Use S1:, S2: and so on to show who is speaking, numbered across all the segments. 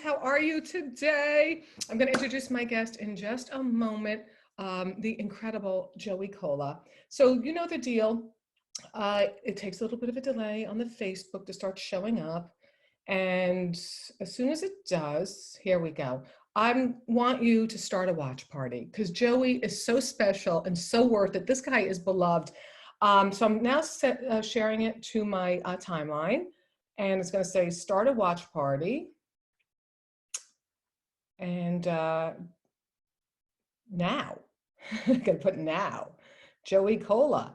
S1: How are you today? I'm going to introduce my guest in just a moment, the incredible Joey Kola. So you know the deal. It takes a little bit of a delay on the Facebook to start showing up. And as soon as it does, here we go. I want you to start a watch party because Joey is so special and so worth it. This guy is beloved. So I'm now sharing it to my timeline, and it's going to say start a watch party. And now, I'm going to put now, Joey Kola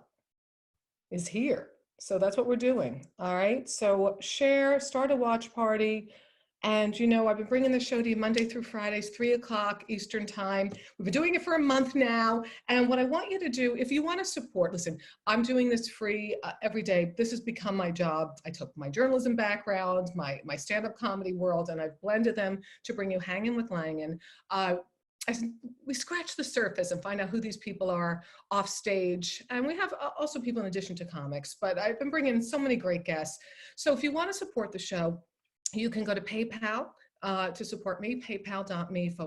S1: is here. So that's what we're doing. All right. So share, start a watch party. And, you know, I've been bringing the show to you Monday through Fridays, 3 o'clock Eastern time. We've been doing it for a month now. And what I want you to do, if you want to support, listen, I'm doing this free every day. This has become my job. I took my journalism background, my stand-up comedy world, and I've blended them to bring you Hanging with Langan. We scratch the surface and find out who these people are off stage. And we have also people in addition to comics, but I've been bringing so many great guests. So if you want to support the show, you can go to PayPal to support me, paypal.me/Mo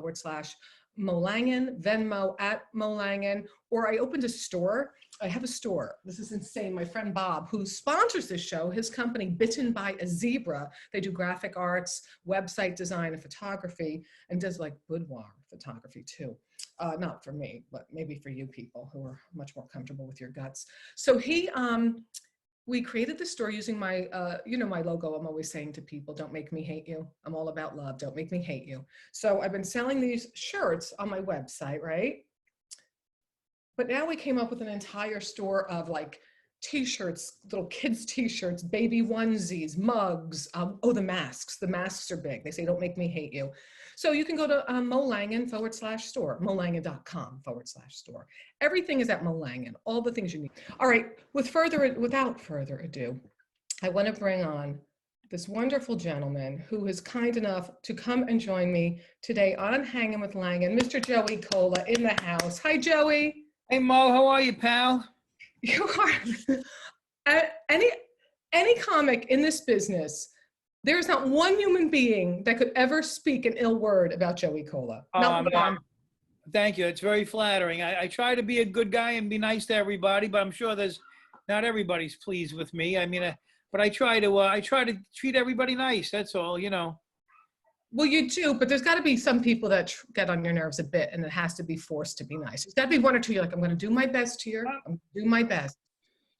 S1: Langan, Venmo @Mo Langan, or I opened a store. I have a store. This is insane. My friend Bob, who sponsors this show, his company, Bitten by a Zebra, they do graphic arts, website design, and photography, and does like boudoir photography too. Not for me, but maybe for you people who are much more comfortable with your guts. So we created the store using my, my logo. I'm always saying to people, don't make me hate you. I'm all about love. Don't make me hate you. So I've been selling these shirts on my website, right? But now we came up with an entire store of like t-shirts, little kids t-shirts, baby onesies, mugs. The masks. The masks are big. They say, don't make me hate you. So you can go to Mo Langan /store, molangan.com/store. Everything is at Mo Langan, all the things you need. All right, without further ado, I want to bring on this wonderful gentleman who is kind enough to come and join me today on Hanging with Langan, Mr. Joey Kola in the house. Hi, Joey.
S2: Hey, Mo, how are you, pal?
S1: You are, any comic in this business, there is not one human being that could ever speak an ill word about Joey Kola.
S2: Thank you. It's very flattering. I try to be a good guy and be nice to everybody, but I'm sure not everybody's pleased with me. I mean, but I try to treat everybody nice. That's all, you know.
S1: Well, you do, but there's got to be some people that get on your nerves a bit, and it has to be forced to be nice. There's got to be one or two. You're like, I'm going to do my best here. I'm going to do my best.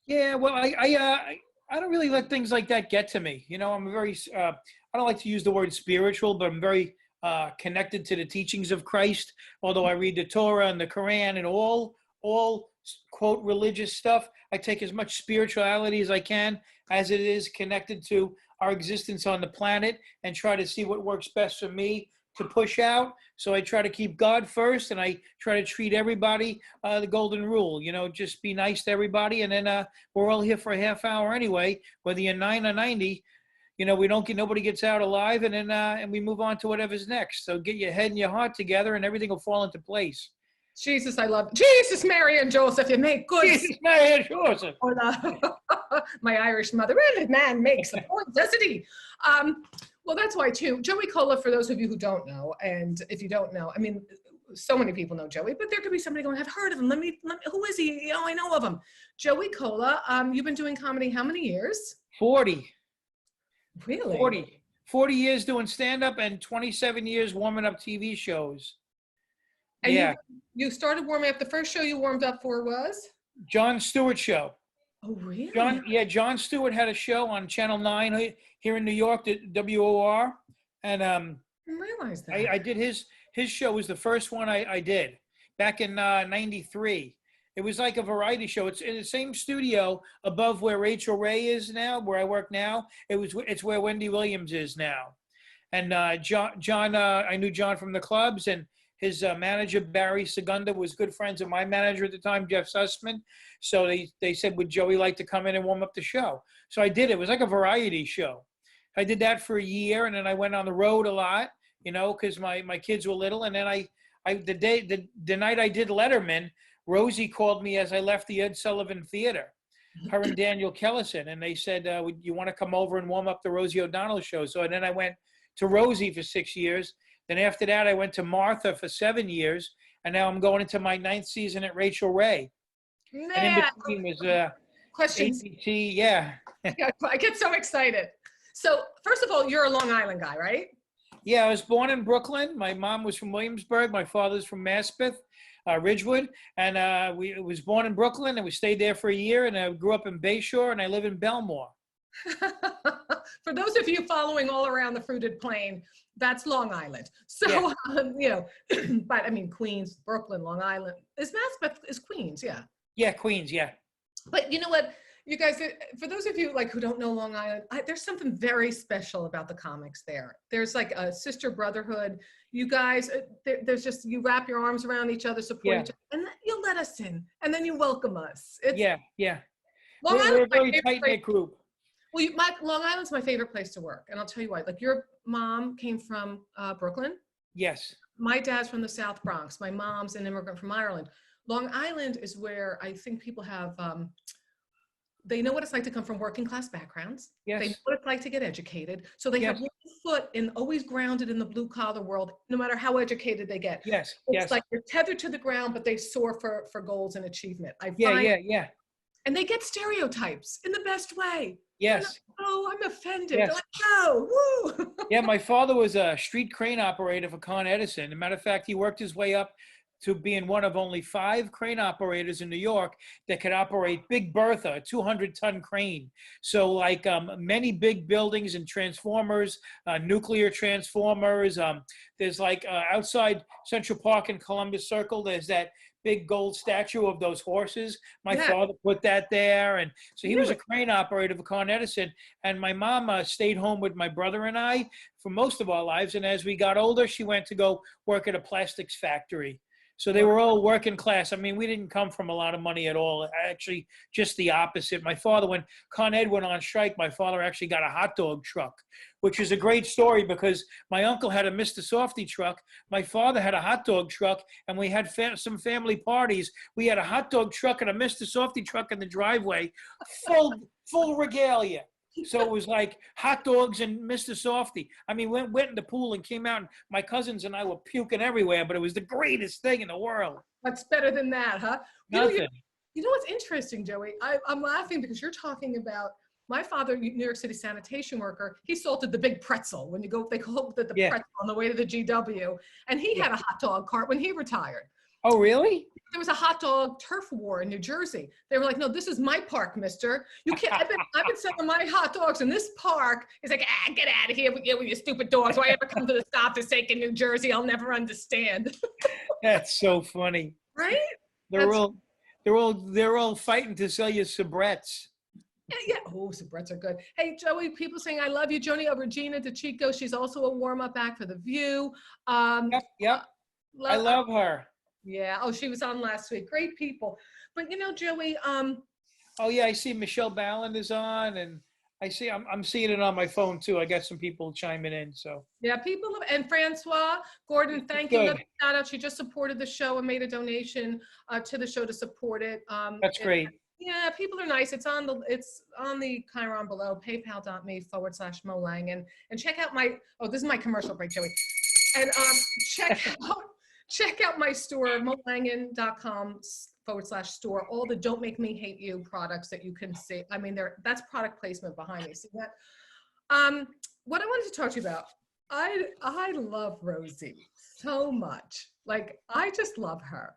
S2: Yeah. Well, I don't really let things like that get to me. You know, I'm very, I don't like to use the word spiritual, but I'm very connected to the teachings of Christ. Although I read the Torah and the Quran and all quote religious stuff, I take as much spirituality as I can, as it is connected to our existence on the planet, and try to see what works best for me to push out. So I try to keep God first, and I try to treat everybody the golden rule, you know, just be nice to everybody. And then we're all here for a half hour anyway, whether you're 9 or 90, you know, nobody gets out alive, and then and we move on to whatever's next. So get your head and your heart together and everything will fall into place.
S1: Jesus, I love Jesus, Mary, and Joseph. You make good.
S2: Jesus, Mary, and Joseph.
S1: My Irish mother. Well, man makes a point, doesn't he? Well, that's why too. Joey Kola, for those of you who don't know, and if you don't know, I mean, so many people know Joey, but there could be somebody going, I've heard of him. Let me, who is he? You know, I know of him. Joey Kola. You've been doing comedy how many years?
S2: 40.
S1: Really?
S2: 40 years doing stand-up and 27 years warming up TV shows.
S1: And
S2: yeah.
S1: You started warming up. The first show you warmed up for was?
S2: Jon Stewart show.
S1: Oh, really?
S2: Jon Stewart had a show on Channel 9 here in New York, the WOR. And
S1: I didn't realize that.
S2: I did his show was the first one I did back in 93. It was like a variety show. It's in the same studio above where Rachael Ray is now, where I work now. It's where Wendy Williams is now. And John, I knew John from the clubs, and his manager, Barry Segunda, was good friends with my manager at the time, Jeff Sussman. So they said, would Joey like to come in and warm up the show? So I did. It was like a variety show. I did that for a year, and then I went on the road a lot, you know, because my kids were little. And then the night I did Letterman, Rosie called me as I left the Ed Sullivan Theater, her and Daniel Kellison, and they said, you want to come over and warm up the Rosie O'Donnell show? So then I went to Rosie for 6 years. Then after that, I went to Martha for 7 years. And now I'm going into my 9th season at Rachael Ray. And in
S1: Man,
S2: between was
S1: questions.
S2: APT, yeah.
S1: Yeah, I get so excited. So first of all, you're a Long Island guy, right?
S2: Yeah, I was born in Brooklyn. My mom was from Williamsburg. My father's from Maspeth, Ridgewood. And we was born in Brooklyn, and we stayed there for a year. And I grew up in Bayshore, and I live in Belmore.
S1: For those of you following all around the fruited plain, that's Long Island. So,
S2: Yeah.
S1: you know, but I mean, Queens, Brooklyn, Long Island. Is Maspeth is Queens, yeah.
S2: Yeah, Queens, yeah.
S1: But you know what, you guys, for those of you like who don't know Long Island, there's something very special about the comics there. There's like a sister brotherhood. You guys, there's just, you wrap your arms around each other, support each other, and then you let us in, and then you welcome us. It's,
S2: Yeah.
S1: Long
S2: We're a very tight-knit group.
S1: Well, Long Island's my favorite place to work, and I'll tell you why. Like, your mom came from Brooklyn.
S2: Yes.
S1: My dad's from the South Bronx. My mom's an immigrant from Ireland. Long Island is where I think people have, they know what it's like to come from working class backgrounds.
S2: Yes.
S1: They know what it's like to get educated. So they have one foot in, always grounded in the blue collar world, no matter how educated they get.
S2: Yes.
S1: It's like they're tethered to the ground, but they soar for goals and achievement.
S2: Yeah.
S1: And they get stereotypes in the best way.
S2: Yes.
S1: Oh, I'm offended.
S2: Yes.
S1: They're like, no, woo.
S2: Yeah, my father was a street crane operator for Con Edison. As a matter of fact, he worked his way up to being one of only 5 crane operators in New York that could operate Big Bertha, a 200-ton crane. So like many big buildings and transformers, nuclear transformers. There's like outside Central Park in Columbus Circle, there's that big gold statue of those horses. My father put that there. And so he was a crane operator for Con Edison. And my mom stayed home with my brother and I for most of our lives. And as we got older, she went to go work at a plastics factory. So they were all working class. I mean, we didn't come from a lot of money at all. Actually, just the opposite. My father, when Con Ed went on strike, my father actually got a hot dog truck, which is a great story because my uncle had a Mr. Softy truck. My father had a hot dog truck, and we had some family parties. We had a hot dog truck and a Mr. Softy truck in the driveway, full regalia. So it was like hot dogs and Mr. Softy. I mean, went in the pool and came out, and my cousins and I were puking everywhere, but it was the greatest thing in the world.
S1: What's better than that, huh?
S2: Nothing.
S1: You know what's interesting, Joey? I'm laughing because you're talking about my father, New York City sanitation worker. He salted the big pretzel when you go, they call it the pretzel on the way to the GW. And he had a hot dog cart when he retired.
S2: Oh, really?
S1: There was a hot dog turf war in New Jersey. They were like, no, this is my park, mister. You can't, I've been selling my hot dogs in this park. He's like, get out of here with your stupid dogs. Why ever come to the stop to sake in New Jersey? I'll never understand.
S2: That's so funny.
S1: Right?
S2: They're all fighting to sell you soubrettes.
S1: Yeah. Oh, soubrettes are good. Hey, Joey, people saying I love you. Joni Regina DeChico. She's also a warm-up act for The View.
S2: Yep. I love her.
S1: Yeah. Oh, she was on last week. Great people. But you know, Joey,
S2: oh yeah, I see Michelle Balland is on, and I see I'm seeing it on my phone too. I got some people chiming in, so.
S1: Yeah, people and Francois Gordon, thank you. Another shout out. She just supported the show and made a donation to the show to support it.
S2: That's great.
S1: Yeah, people are nice. It's on the Chiron below, paypal.me/Mo Langan. And check out this is my commercial break, Joey. And check out my store, molangan.com/store. All the Don't Make Me Hate You products that you can see. I mean, that's product placement behind me. See that? What I wanted to talk to you about, I love Rosie so much. Like, I just love her.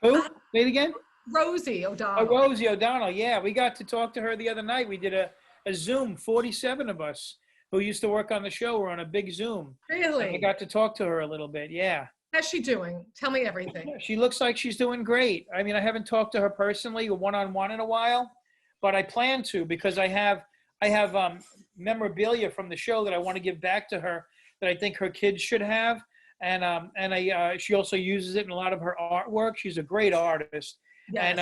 S2: Who? Say it again?
S1: Rosie O'Donnell.
S2: Oh, Rosie O'Donnell. Yeah, we got to talk to her the other night. We did a Zoom, 47 of us who used to work on the show. We're on a big Zoom.
S1: Really?
S2: And I got to talk to her a little bit. Yeah.
S1: How's she doing? Tell me everything.
S2: She looks like she's doing great. I mean, I haven't talked to her personally or one-on-one in a while, but I plan to because I have memorabilia from the show that I want to give back to her that I think her kids should have. And she also uses it in a lot of her artwork. She's a great artist. Yes.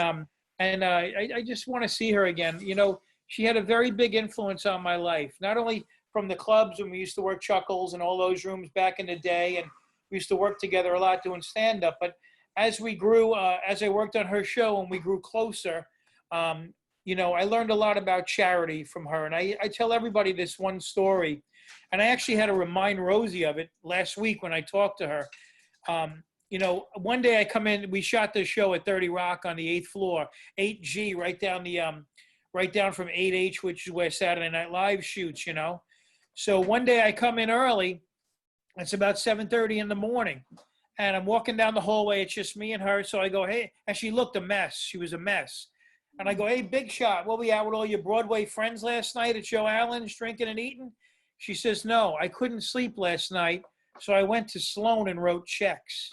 S2: And I just want to see her again. You know, she had a very big influence on my life, not only from the clubs when we used to work Chuckles and all those rooms back in the day, and we used to work together a lot doing stand-up. But as we grew, as I worked on her show and we grew closer, you know, I learned a lot about charity from her. And I tell everybody this one story. And I actually had to remind Rosie of it last week when I talked to her. You know, one day I come in, we shot this show at 30 Rock on the 8th floor, 8G, right down from 8H, which is where Saturday Night Live shoots, you know. So one day I come in early. It's about 7:30 in the morning. And I'm walking down the hallway. It's just me and her. So I go, hey, and she looked a mess. She was a mess. And I go, hey, Big Shot, what were you out with all your Broadway friends last night at Joe Allen's drinking and eating? She says, no, I couldn't sleep last night. So I went to Sloan and wrote checks.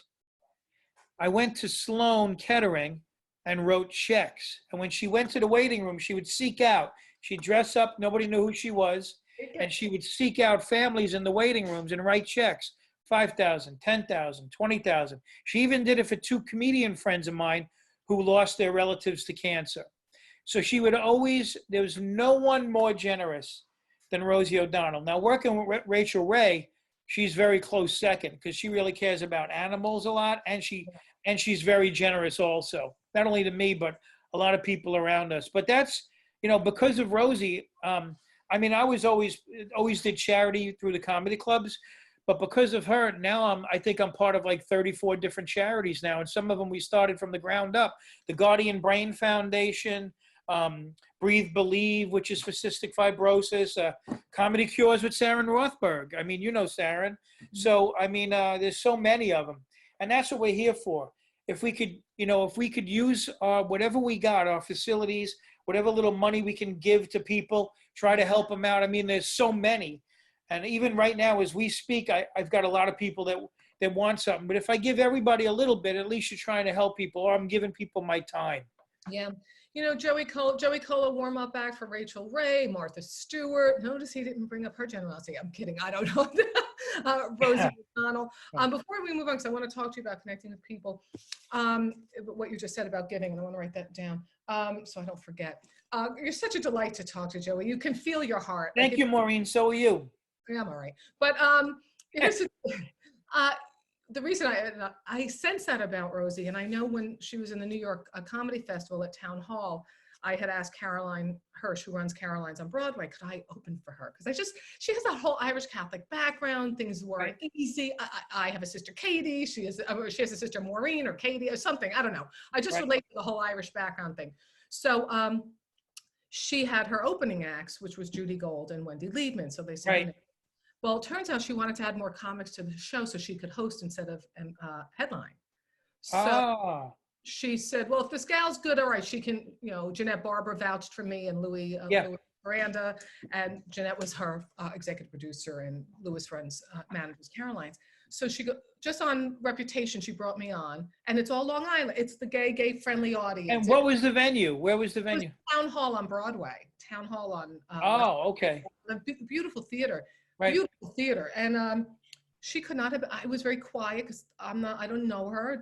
S2: I went to Sloan Kettering and wrote checks. And when she went to the waiting room, she would seek out. She'd dress up. Nobody knew who she was. And she would seek out families in the waiting rooms and write checks. 5,000, 10,000, 20,000. She even did it for 2 comedian friends of mine who lost their relatives to cancer. So she would always, there was no one more generous than Rosie O'Donnell. Now working with Rachael Ray, she's very close second because she really cares about animals a lot, and she's very generous also, not only to me, but a lot of people around us. But that's, you know, because of Rosie, I mean, I was always did charity through the comedy clubs. But because of her, now I think I'm part of like 34 different charities now. And some of them we started from the ground up. The Guardian Brain Foundation, Breathe Believe, which is for cystic fibrosis, Comedy Cures with Saren Rothberg. I mean, you know Saren. So, I mean, there's so many of them. And that's what we're here for. If we could, you know, if we could use whatever we got, our facilities, whatever little money we can give to people, try to help them out. I mean, there's so many. And even right now, as we speak, I've got a lot of people that want something. But if I give everybody a little bit, at least you're trying to help people, or I'm giving people my time.
S1: Yeah. You know, Joey Kola warm-up act for Rachael Ray, Martha Stewart. Notice he didn't bring up her generosity. I'm kidding. I don't know. Rosie O'Donnell. Before we move on, because I want to talk to you about connecting with people, what you just said about giving, and I want to write that down so I don't forget. You're such a delight to talk to, Joey. You can feel your heart.
S2: Thank you, Maureen. So are you.
S1: Yeah, I'm all right. But here's the reason I sense that about Rosie, and I know when she was in the New York Comedy Festival at Town Hall, I had asked Caroline Hirsch, who runs Caroline's on Broadway, could I open for her? Because she has that whole Irish Catholic background. Things weren't easy. I have a sister, Katie. She has a sister, Maureen, or Katie, or something. I don't know. I just relate to the whole Irish background thing. So she had her opening acts, which was Judy Gold and Wendy Liebman. So they said, well, it turns out she wanted to add more comics to the show so she could host instead of headline. So she said, well, if this gal's good, all right, she can, you know, Jeanette Barber vouched for me and Louis Miranda, and Jeanette was her executive producer and Louis' friend's manager was Caroline's. So she just on reputation, she brought me on, and it's all Long Island. It's the gay friendly audience.
S2: And what was the venue? Where was the venue?
S1: Town Hall on Broadway. Town Hall on.
S2: Okay.
S1: The beautiful theater.
S2: Right.
S1: Beautiful theater. And she could not have, I was very quiet because I don't know her.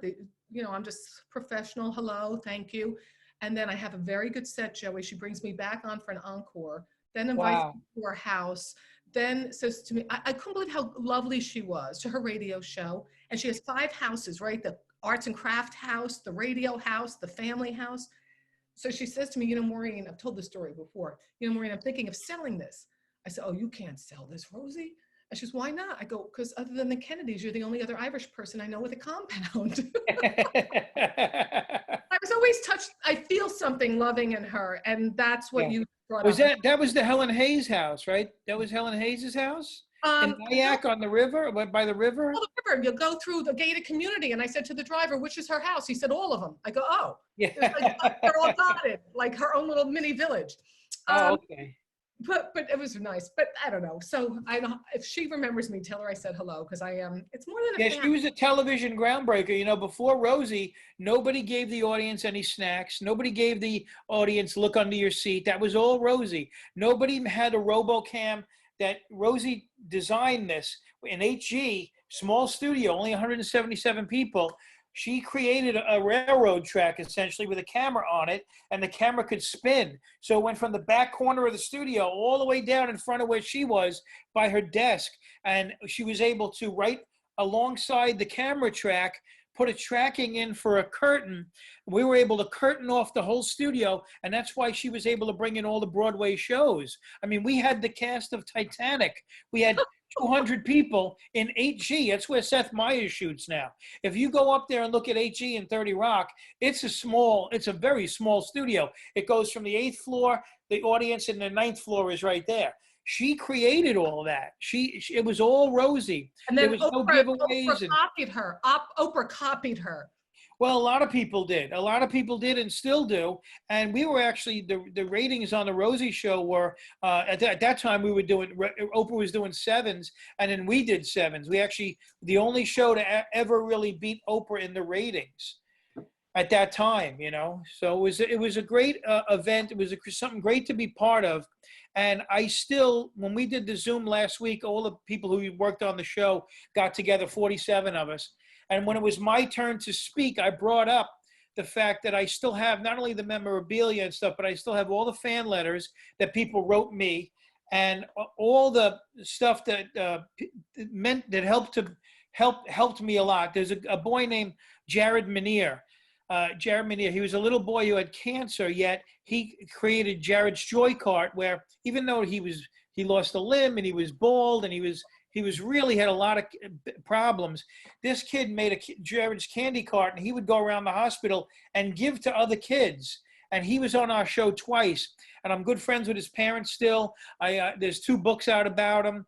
S1: You know, I'm just professional. Hello, thank you. And then I have a very good set, Joey. She brings me back on for an encore, then invites me to her house, then says to me, I couldn't believe how lovely she was, to her radio show. And she has 5 houses, right? The arts and craft house, the radio house, the family house. So she says to me, you know, Maureen, I've told this story before, you know, Maureen, I'm thinking of selling this. I said, oh, you can't sell this, Rosie. And she goes, why not? I go, because other than the Kennedys, you're the only other Irish person I know with a compound. I was always touched. I feel something loving in her. And that's what you brought up.
S2: That was the Helen Hayes house, right? That was Helen Hayes' house? In Nyack on the river, by the river?
S1: Oh, the river. You'll go through the gated community. And I said to the driver, which is her house? He said, all of them. I go, oh.
S2: Yeah.
S1: They're all dotted, like her own little mini village.
S2: Okay.
S1: But it was nice. But I don't know. So I know if she remembers me, tell her I said hello, because I am. It's more than a fan.
S2: She was a television groundbreaker. You know, before Rosie, nobody gave the audience any snacks. Nobody gave the audience look under your seat. That was all Rosie. Nobody had a RoboCam. That Rosie designed this in 8G, small studio, only 177 people. She created a railroad track essentially with a camera on it, and the camera could spin. So it went from the back corner of the studio all the way down in front of where she was by her desk. And she was able to, right alongside the camera track, put a tracking in for a curtain. We were able to curtain off the whole studio, and that's why she was able to bring in all the Broadway shows. I mean, we had the cast of Titanic. We had 200 people in 8G. That's where Seth Meyers shoots now. If you go up there and look at 8G and 30 Rock, it's a very small studio. It goes from the 8th floor, the audience, and the 9th floor is right there. She created all that. It was all Rosie.
S1: And then
S2: there was no giveaways.
S1: Oprah copied her. Oprah copied her.
S2: Well, a lot of people did. A lot of people did and still do. And we were actually, the ratings on the Rosie show were, at that time we were doing, Oprah was doing 7s, and then we did 7s. We actually, the only show to ever really beat Oprah in the ratings at that time, you know. So it was a great event. It was something great to be part of. And I still, when we did the Zoom last week, all the people who worked on the show got together, 47 of us. And when it was my turn to speak, I brought up the fact that I still have not only the memorabilia and stuff, but I still have all the fan letters that people wrote me, and all the stuff that helped me a lot. There's a boy named Jared Menier. He was a little boy who had cancer, yet he created Jared's Joy Cart, where even though he lost a limb and he was bald and he was really had a lot of problems, this kid made Jared's candy cart, and he would go around the hospital and give to other kids. And he was on our show twice, and I'm good friends with his parents still. There's 2 books out about him.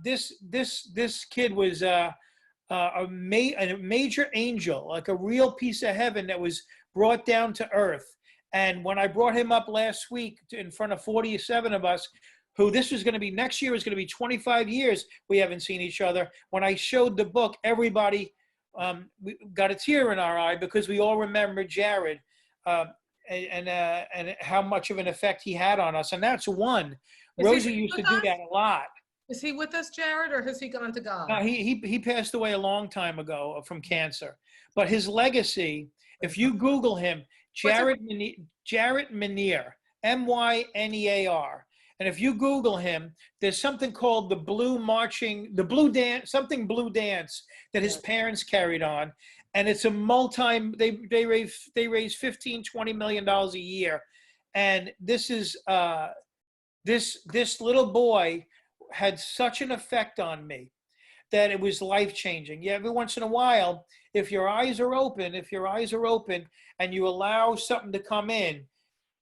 S2: This kid was a major angel, like a real piece of heaven that was brought down to earth. And when I brought him up last week in front of 47 of us, who this was going to be, next year is going to be 25 years we haven't seen each other. When I showed the book, everybody we got a tear in our eye, because we all remember Jared and how much of an effect he had on us. And that's one. Rosie used to do that a lot.
S1: Is he with us, Jared, or has he gone to God?
S2: No, he passed away a long time ago from cancer. But his legacy, if you Google him, Jared Menier, Myenear. And if you Google him, there's something called the Blue Dance that his parents carried on. And it's a they raise $15-20 million a year. And this is, this little boy had such an effect on me that it was life-changing. Yeah, every once in a while, if your eyes are open and you allow something to come in,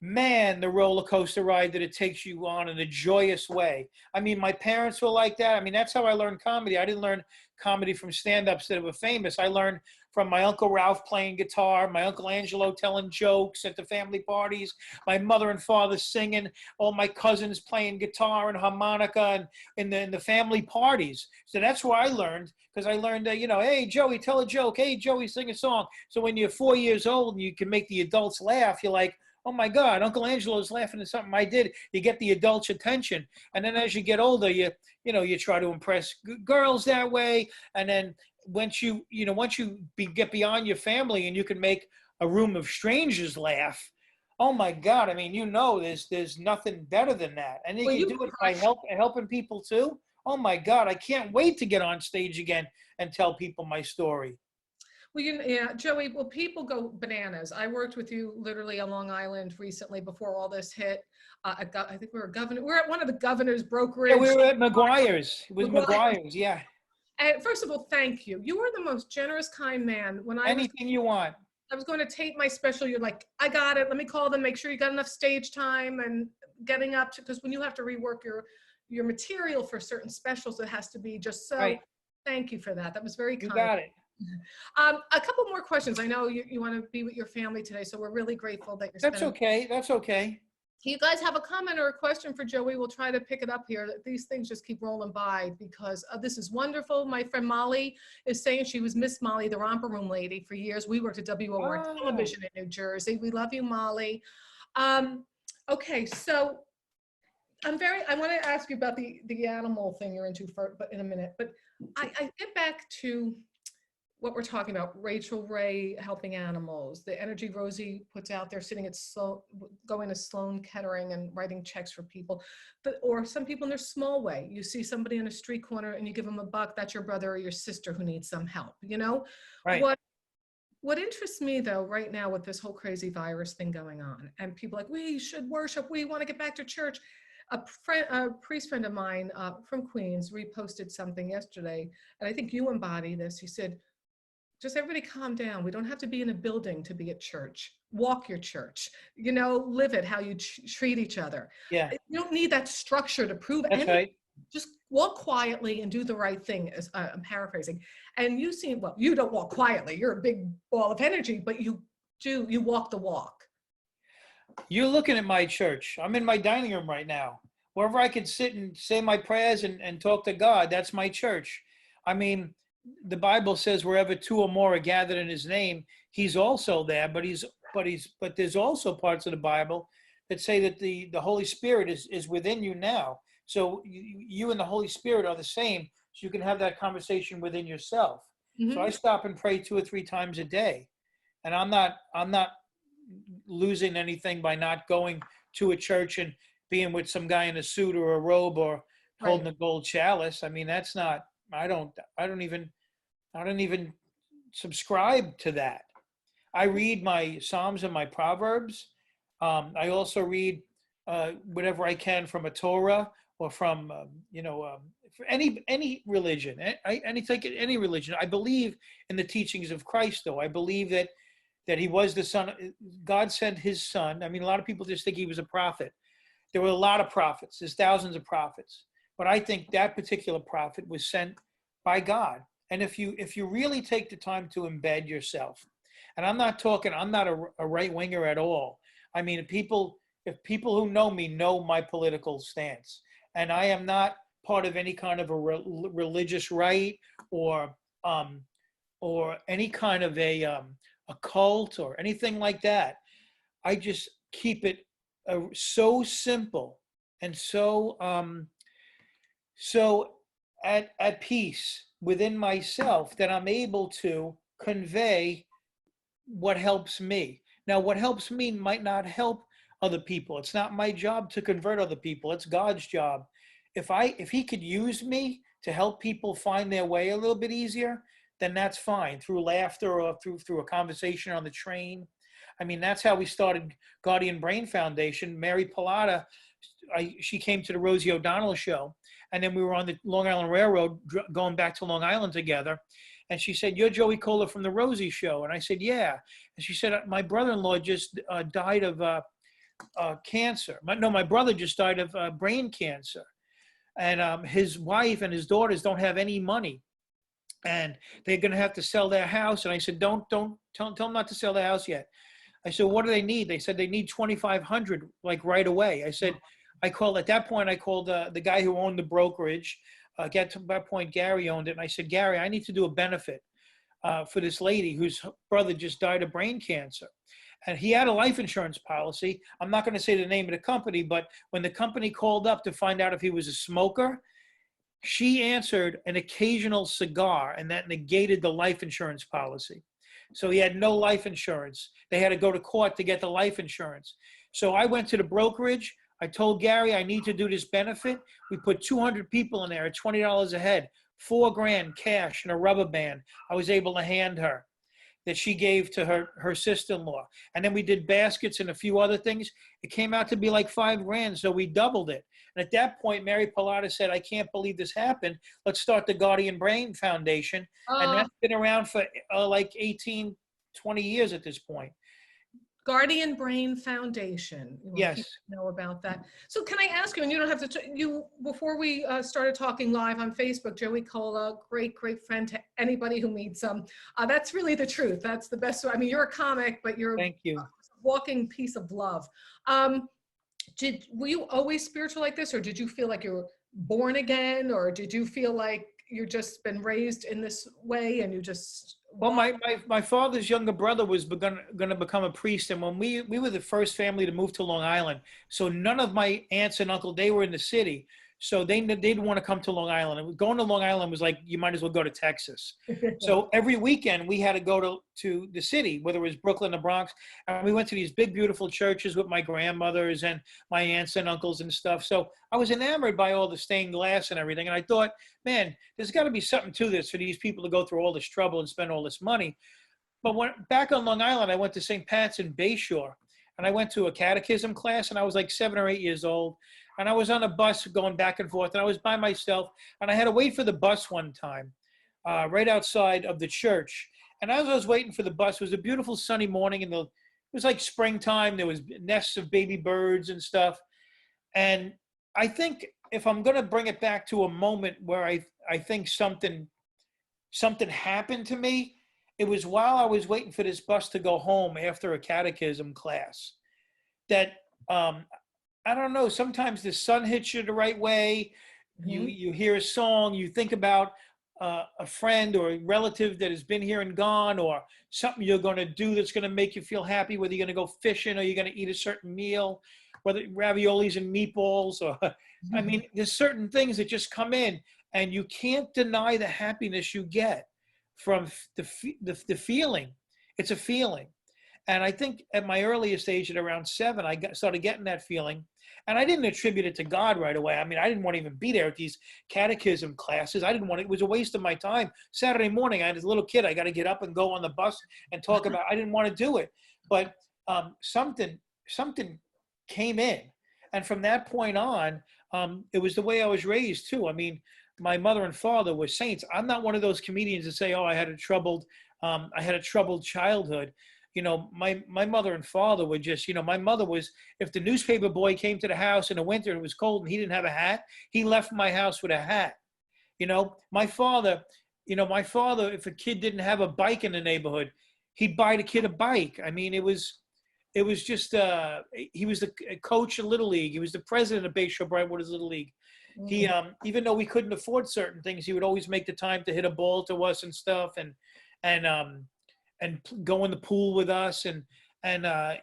S2: man, the roller coaster ride that it takes you on in a joyous way. I mean, my parents were like that. I mean, that's how I learned comedy. I didn't learn comedy from stand-ups that were famous. I learned from my Uncle Ralph playing guitar, my Uncle Angelo telling jokes at the family parties, my mother and father singing, all my cousins playing guitar and harmonica and in the family parties. So that's where I learned, because I learned that, you know, hey, Joey, tell a joke. Hey, Joey, sing a song. So when you're 4 years old and you can make the adults laugh, you're like, oh my God, Uncle Angelo's laughing at something I did. You get the adults' attention. And then as you get older, you try to impress girls that way. And then once you get beyond your family and you can make a room of strangers laugh, oh my God, I mean, there's nothing better than that. And you can do it by helping people too. Oh my God, I can't wait to get on stage again and tell people my story.
S1: Well, yeah, Joey, well, people go bananas. I worked with you literally on Long Island recently before all this hit. I think we were governor. We were at one of the governor's brokerage.
S2: Yeah, we were at McGuire's. It was McGuire's, yeah.
S1: And first of all, thank you. You were the most generous, kind man.
S2: Anything you want.
S1: I was going to tape my special. You're like, I got it. Let me call them, make sure you got enough stage time and getting up to, because when you have to rework your material for certain specials, it has to be just so. Right. Thank you for that. That was very kind.
S2: You got it.
S1: A couple more questions. I know you want to be with your family today, so we're really grateful that you're
S2: That's okay. That's okay.
S1: Do you guys have a comment or a question for Joey? We'll try to pick it up here. These things just keep rolling by because this is wonderful. My friend Molly is saying she was Miss Molly, the romper room lady for years. We worked at WOR television in New Jersey. We love you, Molly. Okay, so I want to ask you about the animal thing you're into but in a minute. But I get back to what we're talking about, Rachael Ray helping animals, the energy Rosie puts out there, going to Sloan Kettering and writing checks for people, or some people in their small way. You see somebody in a street corner and you give them $1, that's your brother or your sister who needs some help, you know?
S2: Right.
S1: What interests me though, right now with this whole crazy virus thing going on, and people like, we should worship, we want to get back to church. A priest friend of mine from Queens reposted something yesterday, and I think you embody this. He said, just everybody calm down. We don't have to be in a building to be at church. Walk your church, live it, how you treat each other.
S2: Yeah,
S1: You don't need that structure to prove
S2: that's
S1: anything.
S2: right.
S1: Just walk quietly and do the right thing, as I'm paraphrasing. And you seem, well, you don't walk quietly. You're a big ball of energy, but you walk the walk.
S2: You're looking at my church. I'm in my dining room right now. Wherever I can sit and say my prayers and talk to God, that's my church. I mean, the Bible says wherever two or more are gathered in his name, he's also there, but there's also parts of the Bible that say that the Holy Spirit is within you now. So you and the Holy Spirit are the same. So you can have that conversation within yourself.
S1: Mm-hmm.
S2: So I stop and pray 2 or 3 times a day. And I'm not losing anything by not going to a church and being with some guy in a suit or a robe or holding a gold chalice. I mean, that's not, I don't even subscribe to that. I read my Psalms and my Proverbs. I also read whatever I can from a Torah or from, for any religion, any religion. I believe in the teachings of Christ, though. I believe that he was the son. God sent his son. I mean, a lot of people just think he was a prophet. There were a lot of prophets. There's thousands of prophets. But I think that particular prophet was sent by God. And if you really take the time to embed yourself, and I'm not a right winger at all. I mean, if people who know me know my political stance, and I am not part of any kind of a religious right or any kind of a cult or anything like that. I just keep it so simple and so at peace within myself that I'm able to convey what helps me. Now, what helps me might not help other people. It's not my job to convert other people. It's God's job. If he could use me to help people find their way a little bit easier, then that's fine, through laughter or through a conversation on the train. I mean, that's how we started Guardian Brain Foundation. Mary Pilata, she came to the Rosie O'Donnell show, and then we were on the Long Island Railroad going back to Long Island together. And she said, "You're Joey Kola from the Rosie show." And I said, "Yeah." And she said, "My brother-in-law just died of cancer. My brother just died of brain cancer. And his wife and his daughters don't have any money. And they're going to have to sell their house." And I said, don't tell them not to sell their house yet. I said, "What do they need?" They said they need $2,500 like right away. I said, I called the guy who owned the brokerage. Get to that point, Gary owned it. And I said, "Gary, I need to do a benefit for this lady whose brother just died of brain cancer." And he had a life insurance policy. I'm not going to say the name of the company, but when the company called up to find out if he was a smoker, she answered an occasional cigar, and that negated the life insurance policy. So he had no life insurance. They had to go to court to get the life insurance. So I went to the brokerage. I told Gary, I need to do this benefit. We put 200 people in there at $20 a head, $4,000 cash and a rubber band I was able to hand her that she gave to her sister-in-law. And then we did baskets and a few other things. It came out to be like $5,000, so we doubled it. And at that point, Mary Pilata said, "I can't believe this happened. Let's start the Guardian Brain Foundation." And that's been around for like 18, 20 years at this point.
S1: Guardian Brain Foundation.
S2: Yes.
S1: People know about that. So can I ask you, and you don't have to, before we started talking live on Facebook, Joey Kola, great friend to anybody who meets him. That's really the truth. That's the best. I mean, you're a comic, but you're
S2: Thank you.
S1: a walking piece of love. Were you always spiritual like this, or did you feel like you were born again, or did you feel like you just been raised in this way and you just...
S2: Well, my father's younger brother was going to become a priest, and when we were the first family to move to Long Island, so none of my aunts and uncle, they were in the city, so they didn't want to come to Long Island. And going to Long Island was like, you might as well go to Texas. So every weekend we had to go to the city, whether it was Brooklyn or Bronx, and we went to these big, beautiful churches with my grandmothers and my aunts and uncles and stuff. So I was enamored by all the stained glass and everything, and I thought, man, there's got to be something to this for these people to go through all this trouble and spend all this money. But when back on Long Island, I went to St. Pat's in Bayshore, and I went to a catechism class, and I was like 7 or 8 years old, and I was on a bus going back and forth, and I was by myself, and I had to wait for the bus one time, right outside of the church. And as I was waiting for the bus, it was a beautiful sunny morning, and it was like springtime. There was nests of baby birds and stuff. And I think if I'm going to bring it back to a moment where I think something happened to me, it was while I was waiting for this bus to go home after a catechism class. That I don't know. Sometimes the sun hits you the right way. You hear a song. You think about a friend or a relative that has been here and gone, or something you're going to do that's going to make you feel happy. Whether you're going to go fishing or you're going to eat a certain meal, whether raviolis and meatballs, or I mean, there's certain things that just come in, and you can't deny the happiness you get from the feeling. It's a feeling. And I think at my earliest age, at around 7, I started getting that feeling. And I didn't attribute it to God right away. I mean, I didn't want to even be there at these catechism classes. I didn't want it. It was a waste of my time. Saturday morning, I had this little kid. I got to get up and go on the bus and talk about. I didn't want to do it. But something came in. And from that point on, it was the way I was raised too. I mean, my mother and father were saints. I'm not one of those comedians that say, "Oh, I had a troubled childhood." You know, my mother and father were just, you know, my mother was, if the newspaper boy came to the house in the winter and it was cold and he didn't have a hat, he left my house with a hat. You know, my father, if a kid didn't have a bike in the neighborhood, he'd buy the kid a bike. I mean, it was just, he was the coach of Little League. He was the president of Bayshore Brightwater's Little League. He, even though we couldn't afford certain things, he would always make the time to hit a ball to us and stuff, and go in the pool with us. And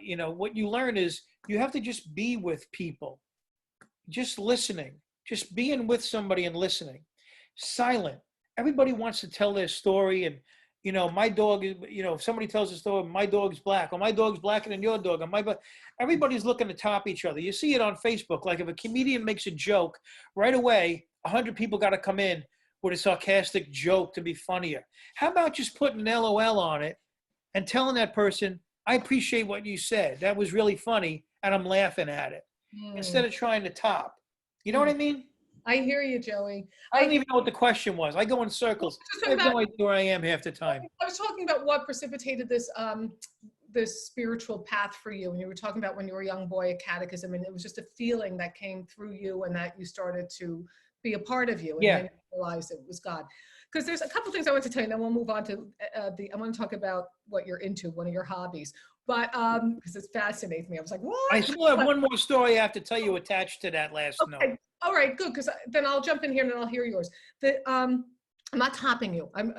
S2: you know, what you learn is you have to just be with people, just listening, just being with somebody and listening, silent. Everybody wants to tell their story. And, you know, my dog is, you know, if somebody tells a story, my dog's black, or my dog's blacker than your dog, or everybody's looking to top each other. You see it on Facebook. Like if a comedian makes a joke, right away, 100 people got to come in with a sarcastic joke to be funnier. How about just putting an LOL on it and telling that person, "I appreciate what you said. That was really funny, and I'm laughing at it," instead of trying to top. You know what I mean?
S1: I hear you, Joey.
S2: I don't even know what the question was. I go in circles. I have no idea where I am half the time.
S1: I was talking about what precipitated this this spiritual path for you. And you were talking about when you were a young boy, a catechism, and it was just a feeling that came through you and that you started to be a part of you. And then you realized it was God. Because there's a couple things I want to tell you, and then we'll move on to I want to talk about what you're into, one of your hobbies. But because it fascinates me. I was like, what?
S2: I still have one more story I have to tell you attached to that last note.
S1: All right, good. Because then I'll jump in here and then I'll hear yours. I'm not topping you. I'm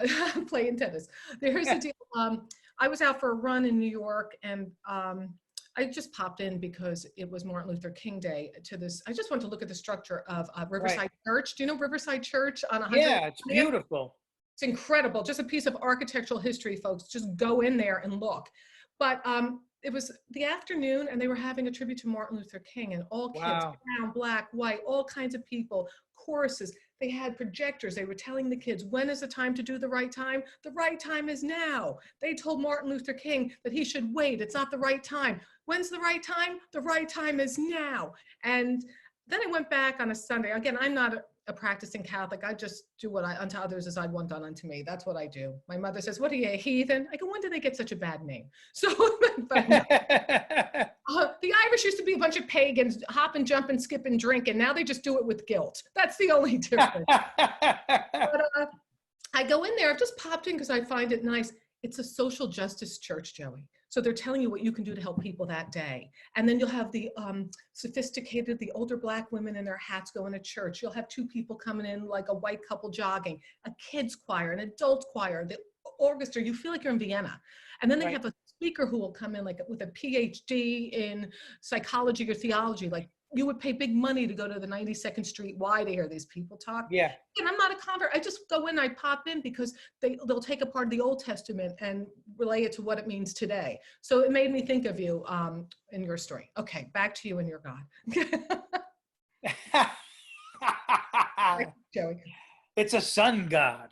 S1: playing tennis. Here's the deal. I was out for a run in New York, and I just popped in because it was Martin Luther King Day to this. I just wanted to look at the structure of Riverside Church. Do you know Riverside Church on 100?
S2: Yeah, it's beautiful.
S1: It's incredible. Just a piece of architectural history, folks. Just go in there and look. But it was the afternoon, and they were having a tribute to Martin Luther King, and all kids, brown, black, white, all kinds of people, choruses. They had projectors. They were telling the kids, when is the time to do the right time? The right time is now. They told Martin Luther King that he should wait. It's not the right time. When's the right time? The right time is now. And then I went back on a Sunday. Again, I'm not a practicing Catholic. I just do what unto others as I'd want done unto me. That's what I do. My mother says, "What are you, a heathen?" I go, "When did they get such a bad name?" So but, the Irish used to be a bunch of pagans, hop and jump and skip and drink, and now they just do it with guilt. That's the only difference. But I go in there. I've just popped in because I find it nice. It's a social justice church, Joey. So they're telling you what you can do to help people that day. And then you'll have the sophisticated, the older black women in their hats going to church. You'll have 2 people coming in like a white couple jogging, a kids choir, an adult choir, the orchestra. You feel like you're in Vienna. And then they have a speaker who will come in like with a PhD in psychology or theology. Like you would pay big money to go to the 92nd Street Y to hear these people talk. Yeah. And I'm not a convert. I just go in, I pop in because they'll take apart the Old Testament and relay it to what it means today. So it made me think of you in your story. Okay, back to you and your God.
S2: Joey. It's a sun god.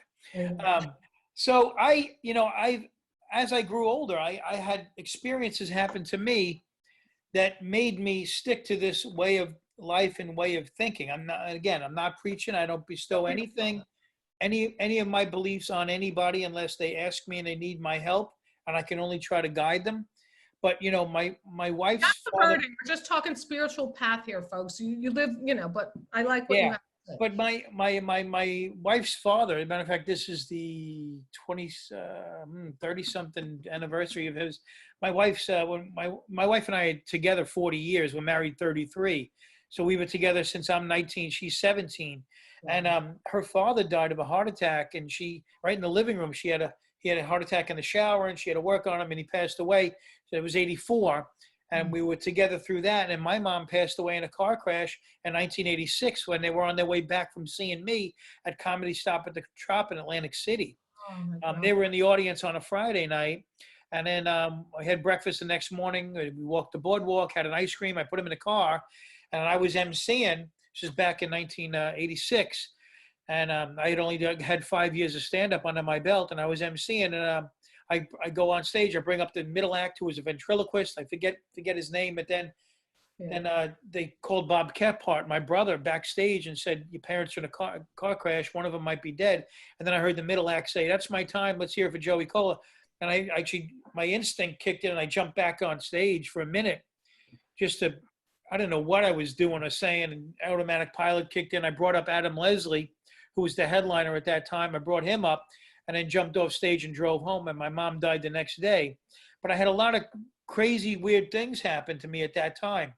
S2: So I've as I grew older, I had experiences happen to me that made me stick to this way of life and way of thinking. I'm not preaching. I don't bestow anything, any of my beliefs on anybody unless they ask me and they need my help, and I can only try to guide them. But my
S1: Not
S2: wife's
S1: the
S2: father,
S1: burden. We're just talking spiritual path here, folks. You live, but I like what you
S2: yeah.
S1: have to say.
S2: But my wife's father, as a matter of fact, this is the 30 something anniversary of his. My wife's when my wife and I are together 40 years. We're married 33, so we were together since I'm 19. She's 17, and her father died of a heart attack, and she right in the living room. He had a heart attack in the shower, and she had to work on him, and he passed away. So it was 84. And we were together through that. And my mom passed away in a car crash in 1986 when they were on their way back from seeing me at Comedy Stop at the Trop in Atlantic City.
S1: Oh my God.
S2: They were in the audience on a Friday night. And then I had breakfast the next morning. We walked the boardwalk, had an ice cream. I put him in the car. And I was emceeing. This was back in 1986. And I had only had 5 years of stand-up under my belt. And I was emceeing. And I go on stage. I bring up the middle act, who was a ventriloquist. I forget his name, but then they called Bob Kephart, my brother, backstage and said, "Your parents are in a car crash. One of them might be dead." And then I heard the middle act say, "That's my time. Let's hear it for Joey Kola." And I actually, my instinct kicked in, and I jumped back on stage for a minute, just to, I don't know what I was doing or saying. And automatic pilot kicked in. I brought up Adam Leslie, who was the headliner at that time. I brought him up, and then jumped off stage and drove home, and my mom died the next day. But I had a lot of crazy, weird things happen to me at that time.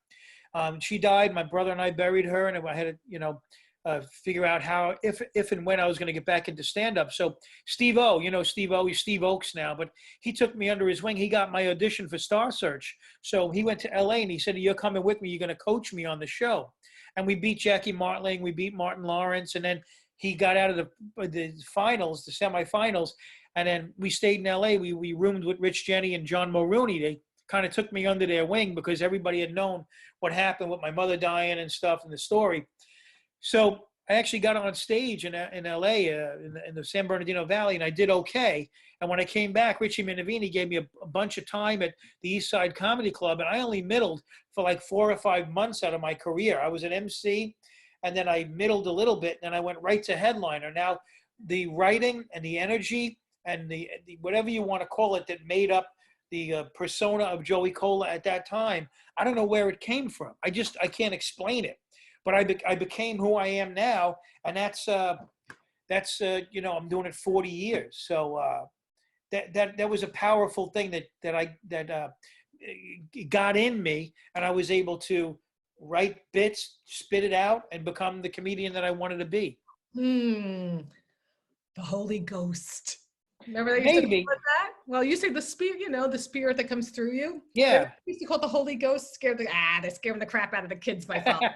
S2: She died. My brother and I buried her, and I had to, figure out how, if and when I was going to get back into stand-up. So Steve O, Steve O, he's Steve Oakes now, but he took me under his wing. He got my audition for Star Search. So he went to LA, and he said, "You're coming with me. You're going to coach me on the show." And we beat Jackie Martling. We beat Martin Lawrence, and then he got out of the finals, the semifinals, and then we stayed in LA. We roomed with Rich Jenny and John Mulrooney. They kind of took me under their wing because everybody had known what happened with my mother dying and stuff in the story. So I actually got on stage in LA, in the San Bernardino Valley, and I did okay. And when I came back, Richie Minervini gave me a bunch of time at the East Side Comedy Club, and I only middled for like 4 or 5 months out of my career. I was an MC, and then I middled a little bit, and then I went right to headliner. Now, the writing and the energy and the whatever you want to call it that made up the persona of Joey Kola at that time, I don't know where it came from. I can't explain it. But I became who I am now, and that's I'm doing it 40 years. So that was a powerful thing that got in me, and I was able to write bits, spit it out, and become the comedian that I wanted to be.
S1: The Holy Ghost. Remember they used to call it that? Well, you say the spirit, the spirit that comes through you.
S2: Yeah.
S1: They used to call it the Holy Ghost. They're scaring the crap out of the kids, my father.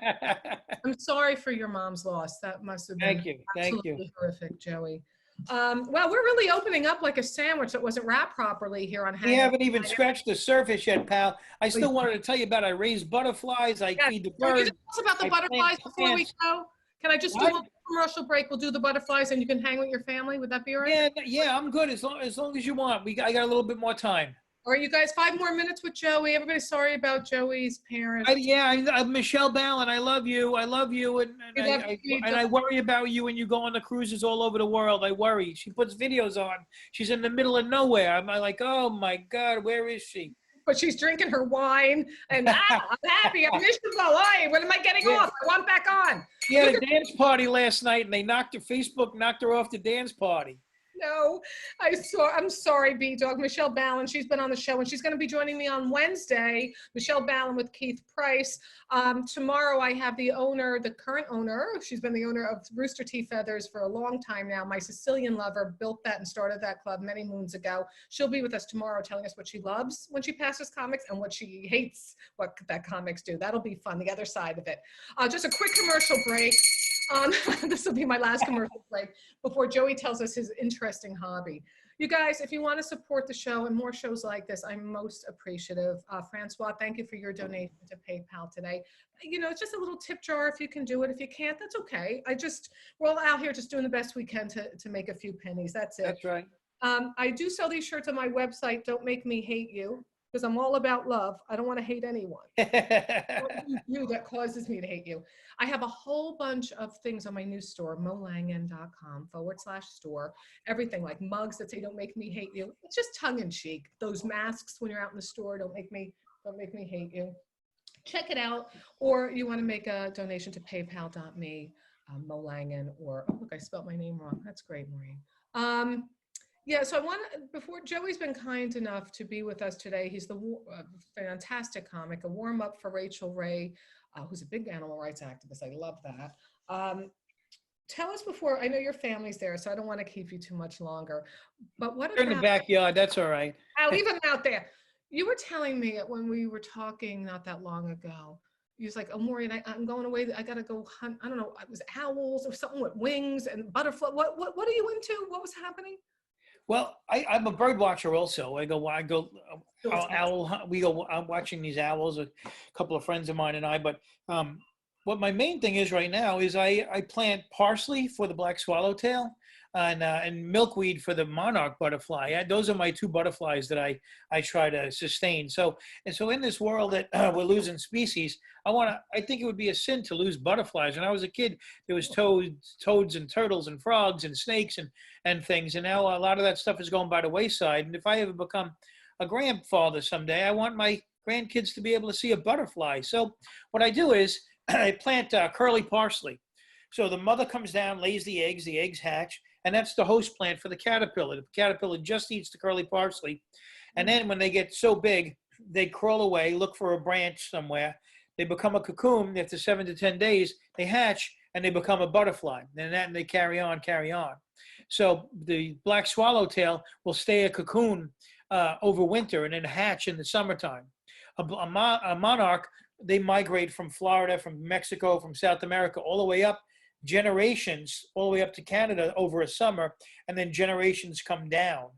S1: I'm sorry for your mom's loss. That must have been absolutely horrific, Joey. Well, we're really opening up like a sandwich that wasn't wrapped properly here on
S2: We haven't even scratched the surface yet, pal. I still wanted to tell you about I raise butterflies. I feed the birds.
S1: Can you tell us about the butterflies before we go? Can I just do a commercial break? We'll do the butterflies, and you can hang with your family. Would that be all right?
S2: Yeah, I'm good as long as you want. I got a little bit more time.
S1: All right, you guys, 5 more minutes with Joey. Everybody's sorry about Joey's parents.
S2: Michelle Ballin, I love you. I love you, and I worry about you when you go on the cruises all over the world. I worry. She puts videos on. She's in the middle of nowhere. I'm like, oh my God, where is she?
S1: But she's drinking her wine, and I'm happy. I'm miserable. Hey, when am I getting off? I want back on.
S2: She had a dance party last night, and Facebook knocked her off the dance party.
S1: No, I'm sorry, B-Dog. Michelle Ballin, she's been on the show, and she's going to be joining me on Wednesday. Michelle Ballin with Keith Price. Tomorrow, I have the current owner. She's been the owner of Rooster Tea Feathers for a long time now. My Sicilian lover built that and started that club many moons ago. She'll be with us tomorrow telling us what she loves when she passes comics and what she hates what that comics do. That'll be fun, the other side of it. Just a quick commercial break. This will be my last commercial break before Joey tells us his interesting hobby. You guys, if you want to support the show and more shows like this, I'm most appreciative. Francois, thank you for your donation to PayPal today. It's just a little tip jar if you can do it. If you can't, that's okay. We're all out here just doing the best we can to make a few pennies. That's it.
S2: That's right.
S1: I do sell these shirts on my website, Don't Make Me Hate You, because I'm all about love. I don't want to hate anyone. You that causes me to hate you. I have a whole bunch of things on my new store, molangan.com/store. Everything like mugs that say "Don't make me hate you." It's just tongue in cheek. Those masks when you're out in the store, don't make me hate you. Check it out. Or you want to make a donation to PayPal.me, Mo Langan, or oh look, I spelled my name wrong. That's great, Maureen. Yeah, so I want to, before Joey's been kind enough to be with us today, he's the fantastic comic, a warm up for Rachael Ray, who's a big animal rights activist. I love that. Tell us before, I know your family's there, so I don't want to keep you too much longer, but what
S2: They're in the backyard, that's all right.
S1: I'll leave them out there. You were telling me when we were talking not that long ago, he was like, oh, Maureen, I'm going away. I got to go hunt. I don't know. It was owls or something with wings and butterfly. What are you into? What was happening?
S2: Well, I'm a bird watcher also. I'm watching these owls, a couple of friends of mine and I, but what my main thing is right now is I plant parsley for the black swallowtail and milkweed for the monarch butterfly. Those are my two butterflies that I try to sustain. So in this world that we're losing species, I think it would be a sin to lose butterflies. When I was a kid, there was toads and turtles and frogs and snakes and things. And now a lot of that stuff is going by the wayside. And if I ever become a grandfather someday, I want my grandkids to be able to see a butterfly. So what I do is I plant curly parsley. So the mother comes down, lays the eggs hatch, and that's the host plant for the caterpillar. The caterpillar just eats the curly parsley. And then when they get so big, they crawl away, look for a branch somewhere. They become a cocoon. After 7 to 10 days, they hatch and they become a butterfly. And they carry on. So the black swallowtail will stay a cocoon over winter and then hatch in the summertime. A monarch, they migrate from Florida, from Mexico, from South America, all the way up, generations, all the way up to Canada over a summer, and then generations come down.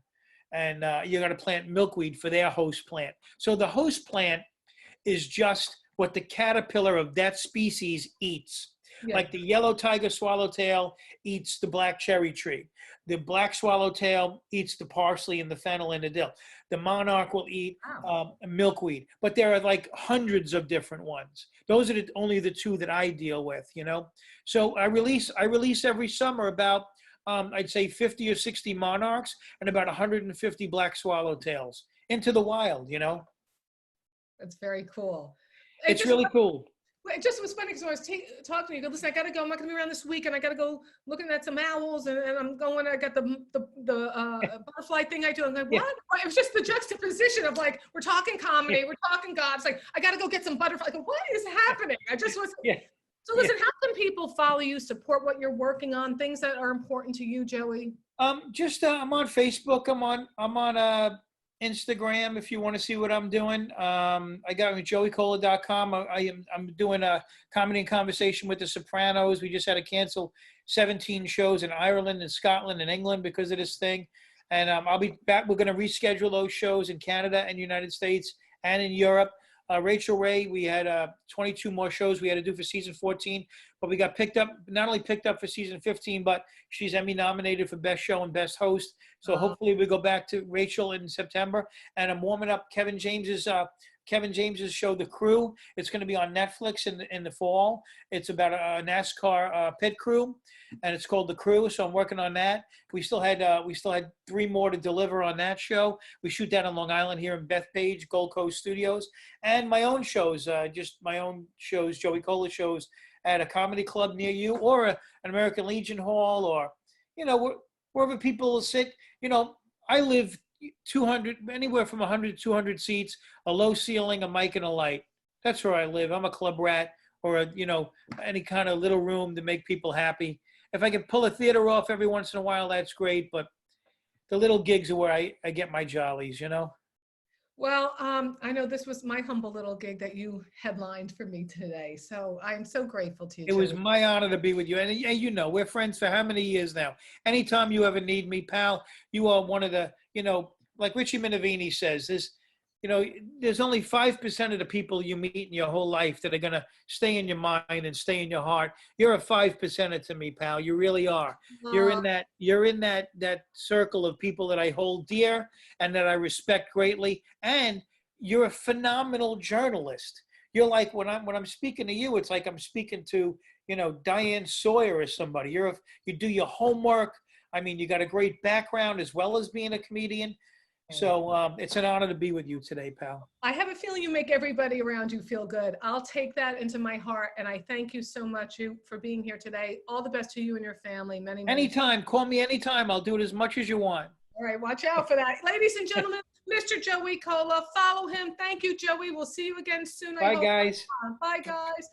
S2: And you're going to plant milkweed for their host plant. So the host plant is just what the caterpillar of that species eats. Yeah. Like the yellow tiger swallowtail eats the black cherry tree. The black swallowtail eats the parsley and the fennel and the dill. The monarch will eat milkweed. But there are like hundreds of different ones. Those are only the two that I deal with, you know. So I release every summer about I'd say 50 or 60 monarchs and about 150 black swallowtails into the wild, you know.
S1: That's very cool.
S2: It's really cool.
S1: It just was funny because when I was talking to you, listen, I got to go. I'm not going to be around this week, and I got to go looking at some owls, and I'm going. I got the butterfly thing I do. I'm like, what? Yeah. It was just the juxtaposition of like, we're talking comedy, we're talking God. It's like, I got to go get some butterfly. Like, what is happening? I just was. Yeah. So listen, how can people follow you, support what you're working on, things that are important to you, Joey?
S2: I'm on Facebook. I'm on Instagram if you want to see what I'm doing. I got joeykola.com. I'm doing a comedy and conversation with the Sopranos. We just had to cancel 17 shows in Ireland and Scotland and England because of this thing. And I'll be back. We're going to reschedule those shows in Canada and United States and in Europe. Rachael Ray, we had 22 more shows we had to do for season 14, but we got not only picked up for season 15, but she's Emmy nominated for Best Show and Best Host. So hopefully we go back to Rachael in September. And I'm warming up Kevin James's show, The Crew. It's going to be on Netflix in the fall. It's about a NASCAR pit crew, and it's called The Crew. So I'm working on that. We still had 3 more to deliver on that show. We shoot that on Long Island here in Bethpage, Gold Coast Studios, and my own shows, Joey Kola shows at a comedy club near you, or an American Legion Hall, or wherever people sit. I live 200, anywhere from 100 to 200 seats, a low ceiling, a mic, and a light. That's where I live. I'm a club rat, or any kind of little room to make people happy. If I can pull a theater off every once in a while, that's great. But the little gigs are where I get my jollies,
S1: Well, I know this was my humble little gig that you headlined for me today. So I'm so grateful to you.
S2: It was my honor to be with you. And we're friends for how many years now? Anytime you ever need me, pal, you are one of the, like Richie Minervini says, you know, there's only 5% of the people you meet in your whole life that are going to stay in your mind and stay in your heart. You're a 5%er to me, pal. You really are. You're in that circle of people that I hold dear and that I respect greatly. And you're a phenomenal journalist. You're like, when I'm speaking to you, it's like I'm speaking to, you know, Diane Sawyer or somebody. You do your homework. I mean, you got a great background as well as being a comedian. So it's an honor to be with you today, pal.
S1: I have a feeling you make everybody around you feel good. I'll take that into my heart, and I thank you so much for being here today. All the best to you and your family. Many, many.
S2: Anytime. Call me anytime. I'll do it as much as you want.
S1: All right. Watch out for that. Ladies and gentlemen, Mr. Joey Kola. Follow him. Thank you, Joey. We'll see you again soon.
S2: Bye, guys.
S1: Bye, guys.